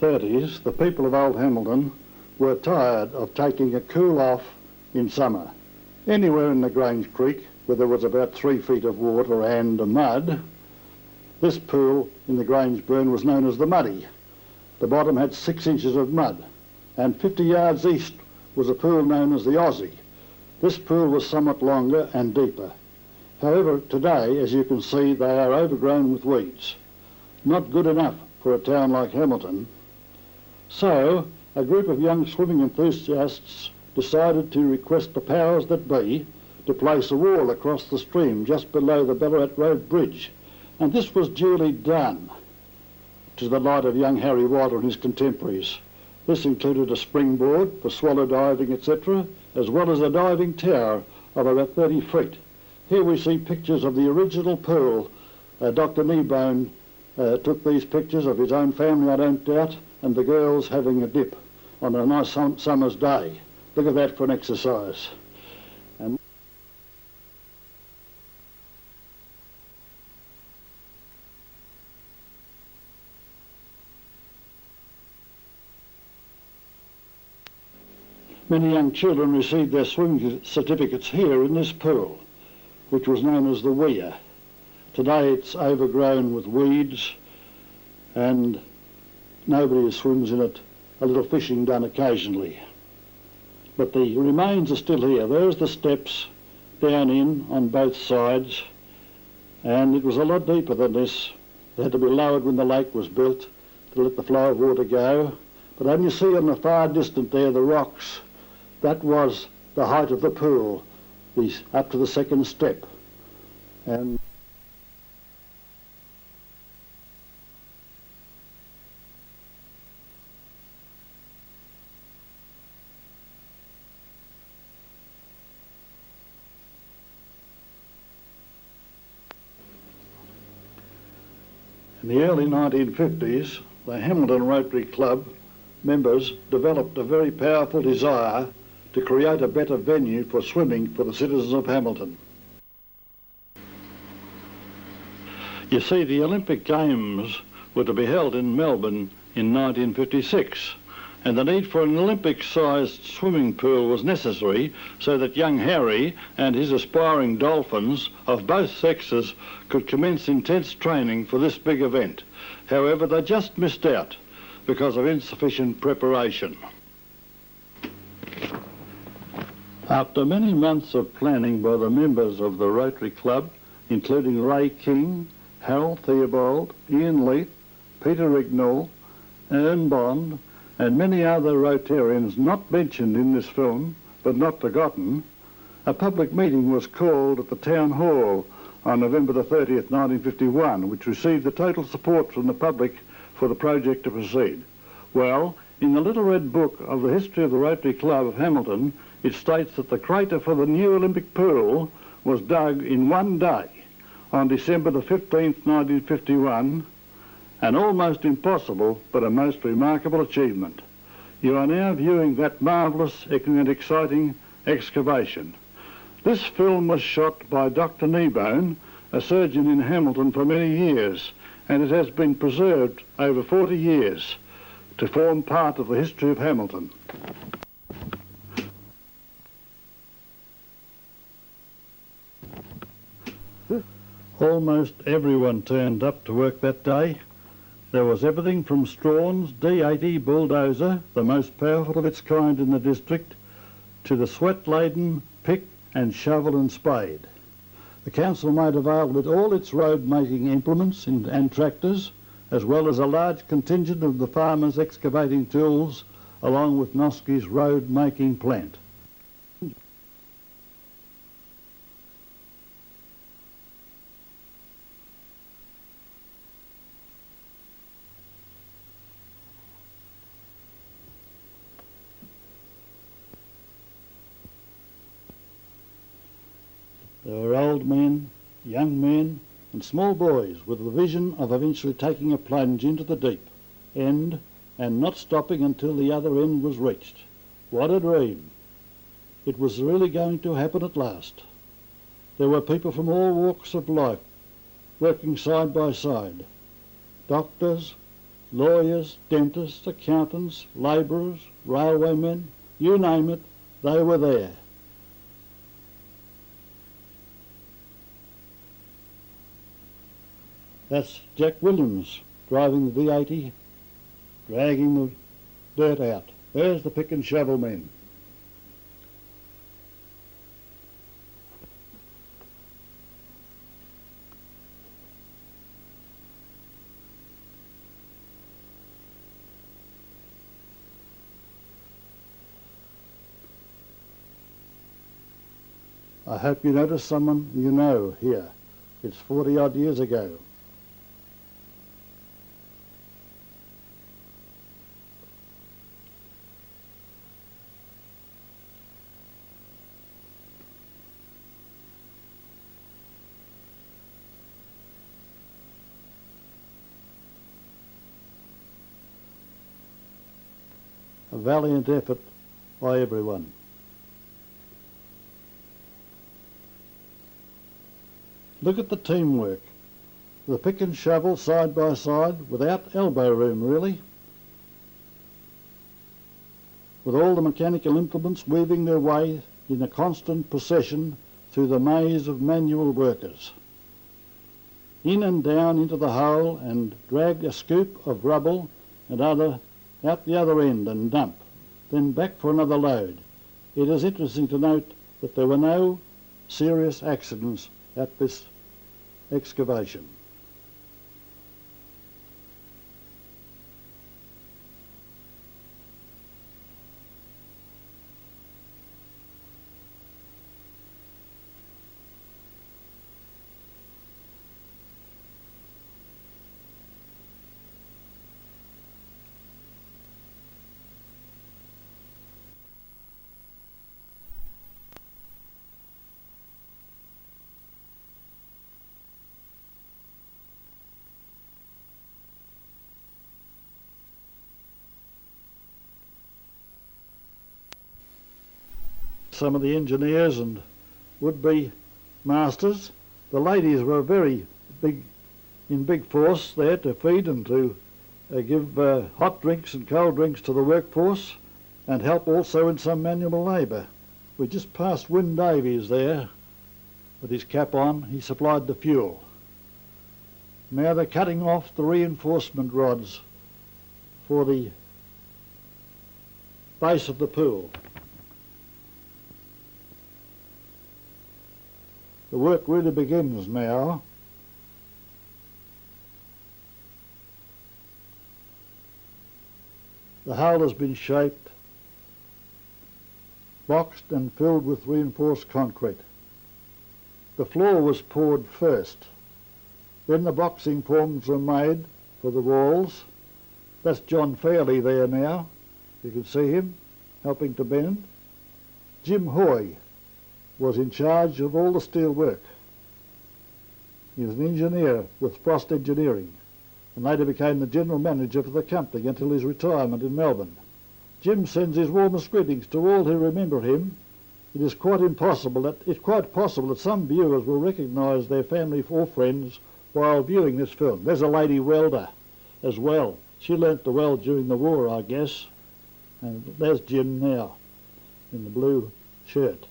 1930s, the people of Old Hamilton were tired of taking a cool off in summer. Anywhere in the Grange Creek, where there was about 3 feet of water and mud, this pool in the Grange Burn was known as the Muddy. The bottom had 6 inches of mud, and 50 yards east was a pool known as the Aussie. This pool was somewhat longer and deeper. However, today, as you can see, they are overgrown with weeds. Not good enough for a town like Hamilton. So, a group of young swimming enthusiasts decided to request the powers that be to place a wall across the stream just below the Ballarat Road Bridge. And this was duly done, to the delight of young Harry Wilder and his contemporaries. This included a springboard for swallow diving, etc., as well as a diving tower of about 30 feet. Here we see pictures of the original pool. Dr. Kneebone took these pictures of his own family, I don't doubt, and the girls having a dip on a nice summer's day. Look at that for an exercise. And many young children received their swimming certificates here in this pool, which was known as the Weir. Today it's overgrown with weeds and nobody swims in it, a little fishing done occasionally. But the remains are still here. There's the steps down in on both sides, and it was a lot deeper than this. It had to be lowered when the lake was built to let the flow of water go. But only you see on the far distant there the rocks. That was the height of the pool, up to the second step. And in the early 1950s, the Hamilton Rotary Club members developed a very powerful desire to create a better venue for swimming for the citizens of Hamilton. You see, the Olympic Games were to be held in Melbourne in 1956, and the need for an Olympic-sized swimming pool was necessary so that young Harry and his aspiring dolphins of both sexes could commence intense training for this big event. However, they just missed out because of insufficient preparation. After many months of planning by the members of the Rotary Club, including Ray King, Harold Theobald, Ian Leith, Peter Rignall, Ern Bond, and many other Rotarians not mentioned in this film, but not forgotten, a public meeting was called at the Town Hall on November the 30th, 1951, which received the total support from the public for the project to proceed. Well, in the Little Red Book of the History of the Rotary Club of Hamilton, it states that the crater for the new Olympic pool was dug in one day on December the 15th, 1951, an almost impossible but a most remarkable achievement. You are now viewing that marvellous and exciting excavation. This film was shot by Dr. Kneebone, a surgeon in Hamilton for many years, and it has been preserved over 40 years to form part of the history of Hamilton. Almost everyone turned up to work that day. There was everything from Strawn's D80 bulldozer, the most powerful of its kind in the district, to the sweat-laden pick and shovel and spade. The council made available all its road-making implements and tractors, as well as a large contingent of the farmers' excavating tools, along with Noski's road-making plant. There were old men, young men and small boys with the vision of eventually taking a plunge into the deep end and not stopping until the other end was reached. What a dream! It was really going to happen at last. There were people from all walks of life working side by side. Doctors, lawyers, dentists, accountants, labourers, railwaymen, you name it, they were there. That's Jack Williams driving the D80, dragging the dirt out. There's the pick and shovel men. I hope you notice someone you know here. It's 40 odd years ago. A valiant effort by everyone. Look at the teamwork. The pick and shovel side by side without elbow room really. With all the mechanical implements weaving their way in a constant procession through the maze of manual workers. In and down into the hole and drag a scoop of rubble and other out the other end and dump, then back for another load. It is interesting to note that there were no serious accidents at this excavation. Some of the engineers and would-be masters, the ladies were very in big force there to feed and to give hot drinks and cold drinks to the workforce and help also in some manual labour. We just passed Wyn Davies there with his cap on. He supplied the fuel. Now they're cutting off the reinforcement rods for the base of the pool. The work really begins now. The hull has been shaped, boxed and filled with reinforced concrete. The floor was poured first. Then the boxing forms were made for the walls. That's John Fairley there now. You can see him helping to bend. Jim Hoy was in charge of all the steel work. He was an engineer with Frost Engineering and later became the general manager for the company until his retirement in Melbourne. Jim sends his warmest greetings to all who remember him. It's quite possible that some viewers will recognise their family or friends while viewing this film. There's a lady welder as well. She learnt to weld during the war, I guess. And there's Jim now in the blue shirt.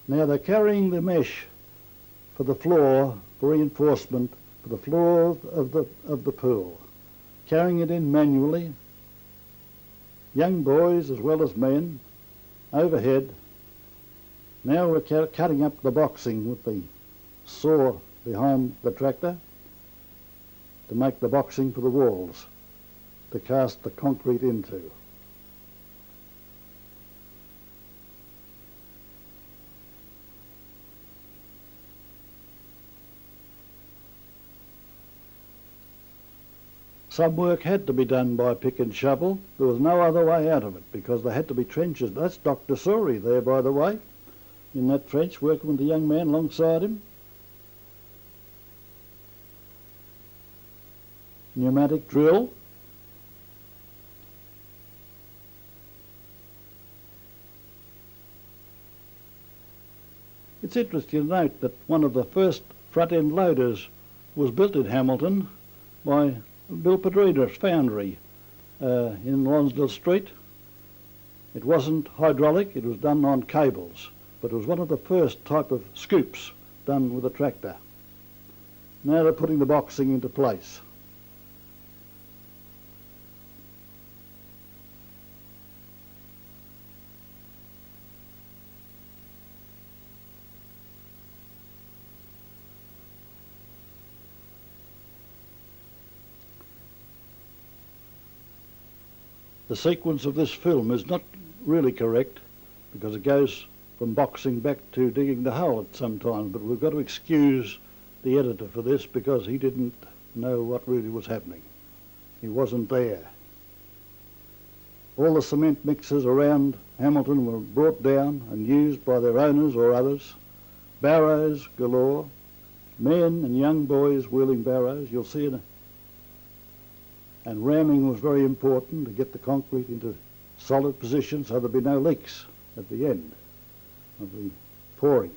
Now they're carrying the mesh for the floor, for reinforcement, for the floor of the pool, carrying it in manually, young boys as well as men, overhead. Now we're cutting up the boxing with the saw behind the tractor to make the boxing for the walls, to cast the concrete into. Some work had to be done by pick and shovel. There was no other way out of it because there had to be trenches. That's Dr. Suri there, by the way, in that trench, working with the young man alongside him. Pneumatic drill. It's interesting to note that one of the first front-end loaders was built in Hamilton by Bill Padrina's foundry in Lonsdale Street. It wasn't hydraulic, it was done on cables, but it was one of the first type of scoops done with a tractor. Now they're putting the boxing into place. The sequence of this film is not really correct because it goes from boxing back to digging the hole at some time, but we've got to excuse the editor for this because he didn't know what really was happening. He wasn't there. All the cement mixers around Hamilton were brought down and used by their owners or others. Barrows galore, men and young boys wheeling barrows. You'll see it. And ramming was very important to get the concrete into solid position so there'd be no leaks at the end of the pouring.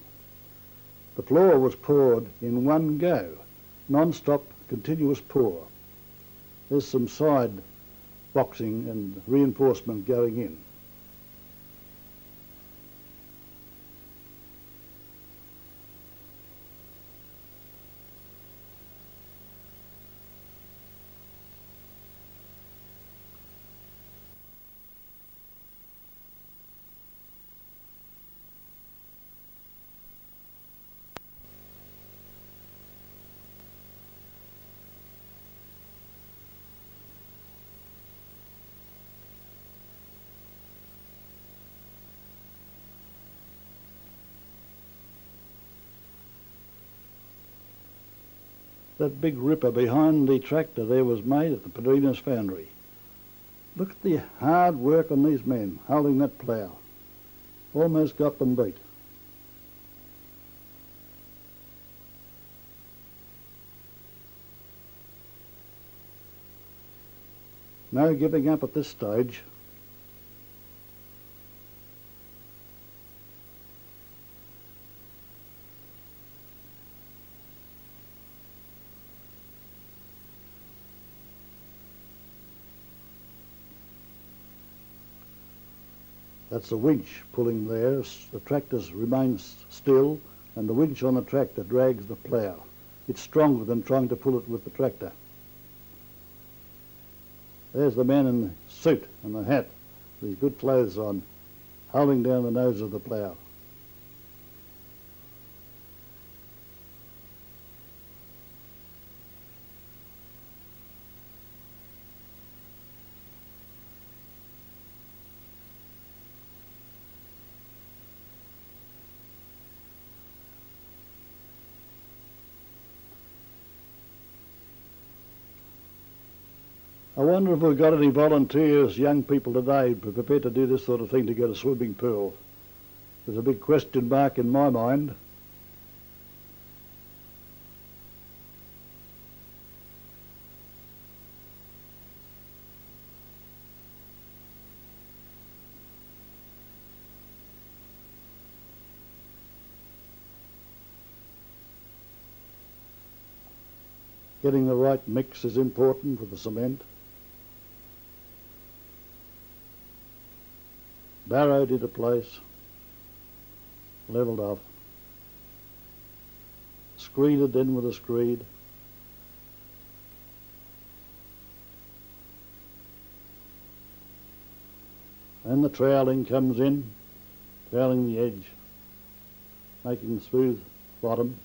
The floor was poured in one go, non-stop, continuous pour. There's some side boxing and reinforcement going in. That big ripper behind the tractor there was made at the Padrina's foundry. Look at the hard work on these men holding that plough. Almost got them beat. No giving up at this stage. That's the winch pulling there. The tractor remains still and the winch on the tractor drags the plough. It's stronger than trying to pull it with the tractor. There's the man in the suit and the hat, with his good clothes on, holding down the nose of the plough. I wonder if we've got any volunteers, young people today, prepared to do this sort of thing to get a swimming pool. There's a big question mark in my mind. Getting the right mix is important for the cement. Barrowed into place, levelled off, screeded in with a screed. And the troweling comes in, troweling the edge, making smooth bottom.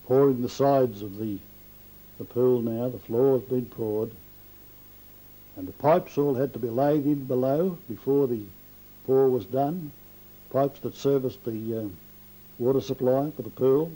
Pouring the sides of the pool now. The floor has been poured and the pipes all had to be laid in below before the pour was done. Pipes that serviced the water supply for the pool.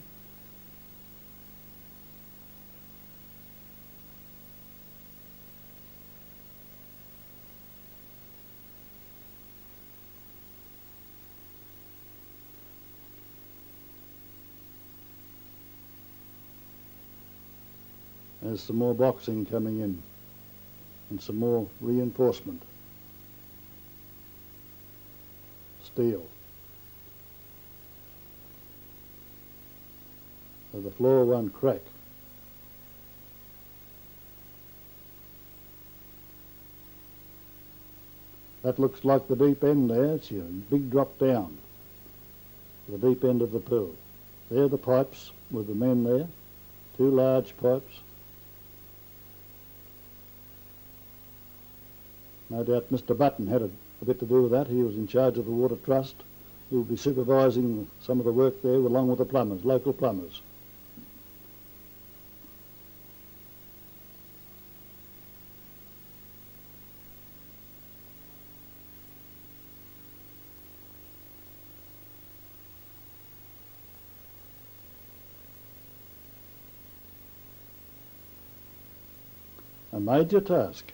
There's some more boxing coming in and some more reinforcement. Steel. So the floor won't crack. That looks like the deep end there. It's a big drop down, the deep end of the pool. There are the pipes with the men there, 2 large pipes. No doubt Mr. Button had a bit to do with that. He was in charge of the Water Trust. He will be supervising some of the work there along with the plumbers, local plumbers. A major task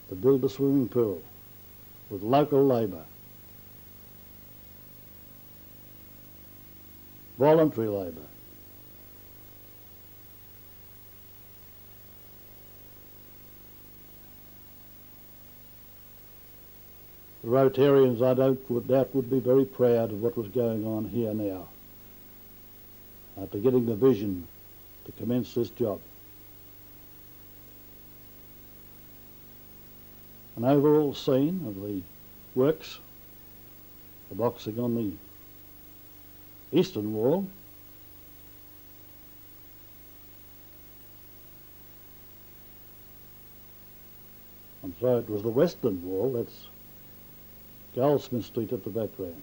to build a swimming pool with local labour, voluntary labour. The Rotarians, I don't doubt, would be very proud of what was going on here now, after getting the vision to commence this job. An overall scene of the works, the boxing on the eastern wall, I'm sorry, it was the western wall. That's Goldsmith Street at the background.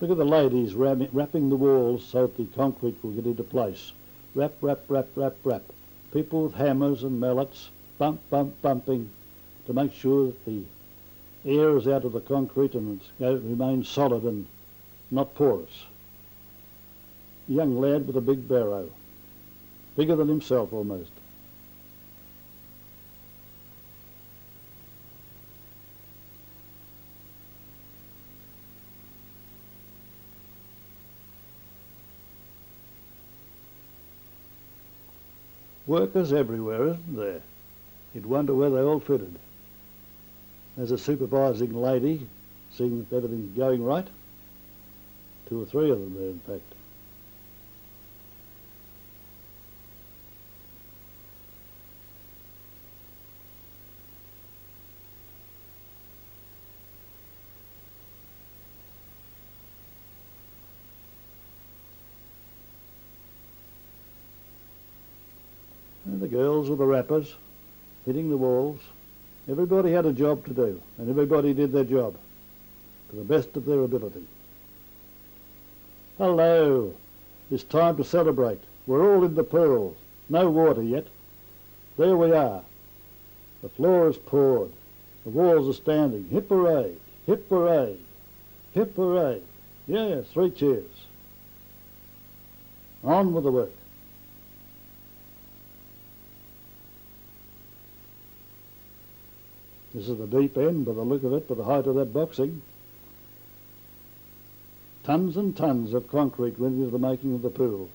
Look at the ladies wrapping the walls so that the concrete will get into place. Wrap, wrap, wrap, wrap, wrap. People with hammers and mallets, bump, bump, bumping to make sure that the air is out of the concrete and it remains solid and not porous. A young lad with a big barrow, bigger than himself almost. Workers everywhere, isn't there? You'd wonder where they all fitted. There's a supervising lady, seeing that everything's going right. 2 or 3 of them there, in fact. And the girls with the wrappers, hitting the walls. Everybody had a job to do, and everybody did their job to the best of their ability. Hello, it's time to celebrate. We're all in the pool. No water yet. There we are. The floor is poured. The walls are standing. Hip hooray, hip hooray, hip hooray. Yeah, 3 cheers. On with the work. This is the deep end by the look of it, by the height of that boxing. Tons and tons of concrete went into the making of the pool.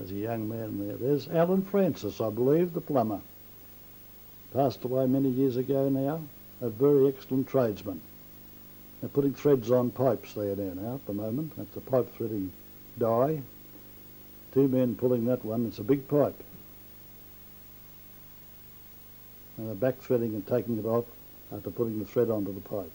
There's a young man there. There's Alan Francis, I believe, the plumber. Passed away many years ago now. A very excellent tradesman. They're putting threads on pipes there now at the moment. That's a pipe threading die. Two men pulling that one. It's a big pipe. And they're back threading and taking it off after putting the thread onto the pipe.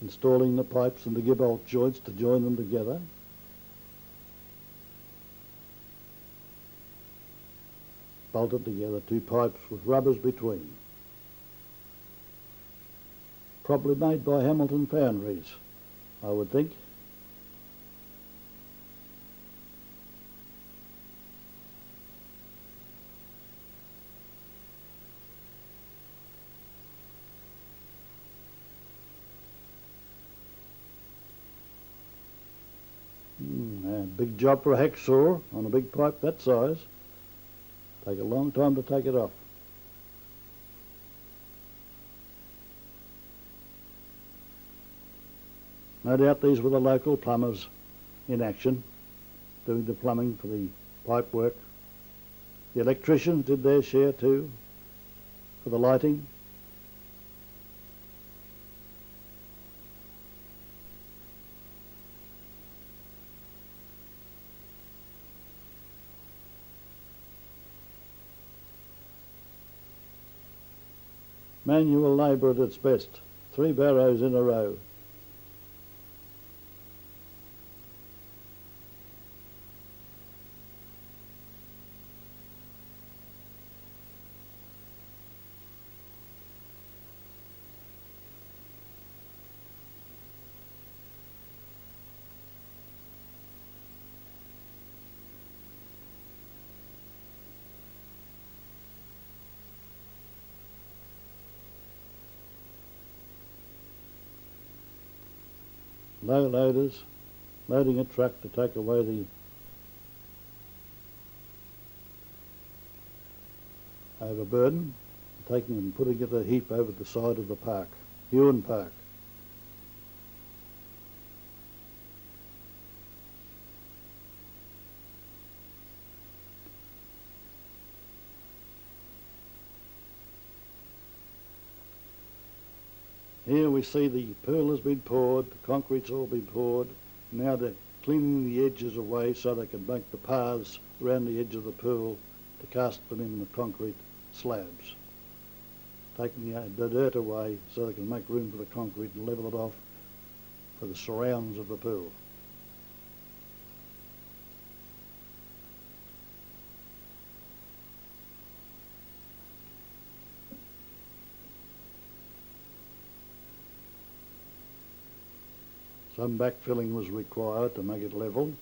Installing the pipes and the give bolt joints to join them together. Bolted together, two pipes with rubbers between. Probably made by Hamilton Foundries, I would think. Big job for a hacksaw on a big pipe that size. Take a long time to take it off. No doubt these were the local plumbers in action, doing the plumbing for the pipe work. The electricians did their share too, for the lighting. Manual labour at its best. 3 barrows in a row. Low loaders, loading a truck to take away the overburden, taking and putting it a heap over the side of the park, Ewan Park. Here we see the pearl has been poured, the concrete's all been poured. Now they're cleaning the edges away so they can make the paths around the edge of the pearl to cast them in the concrete slabs. Taking the dirt away so they can make room for the concrete and level it off for the surrounds of the pearl. Some backfilling was required to make it level.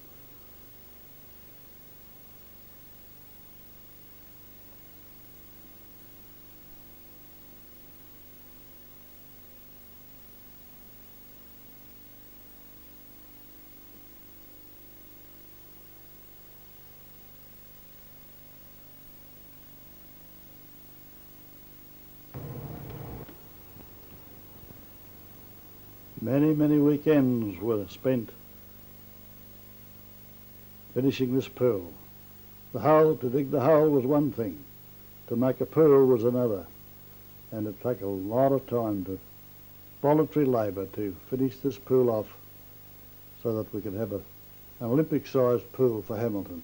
Many, many weekends were spent finishing this pearl. The hole, to dig the hole was one thing, to make a pearl was another, and it took a lot of time, to voluntary labour, to finish this pearl off so that we could have an Olympic-sized pearl for Hamilton.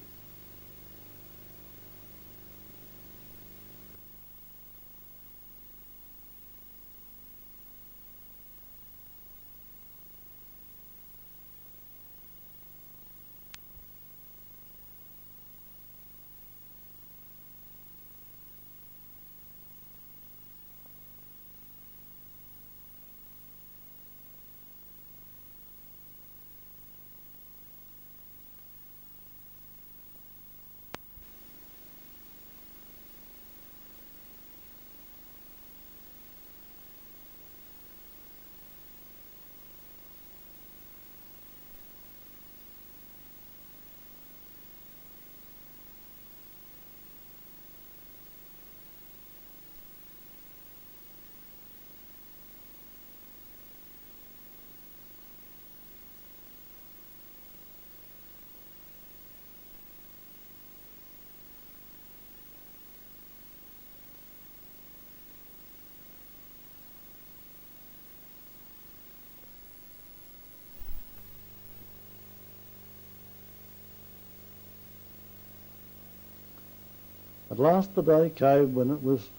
At last the day came when it was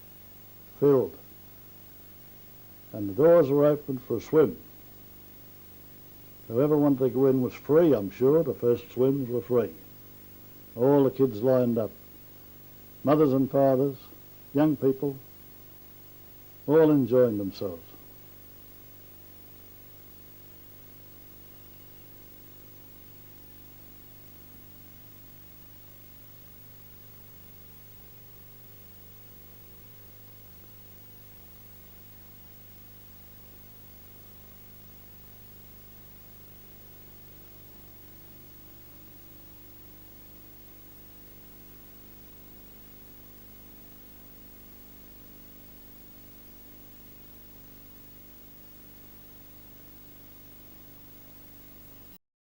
filled, and the doors were opened for a swim. Whoever wanted to go in was free, I'm sure. The first swims were free. All the kids lined up, mothers and fathers, young people, all enjoying themselves.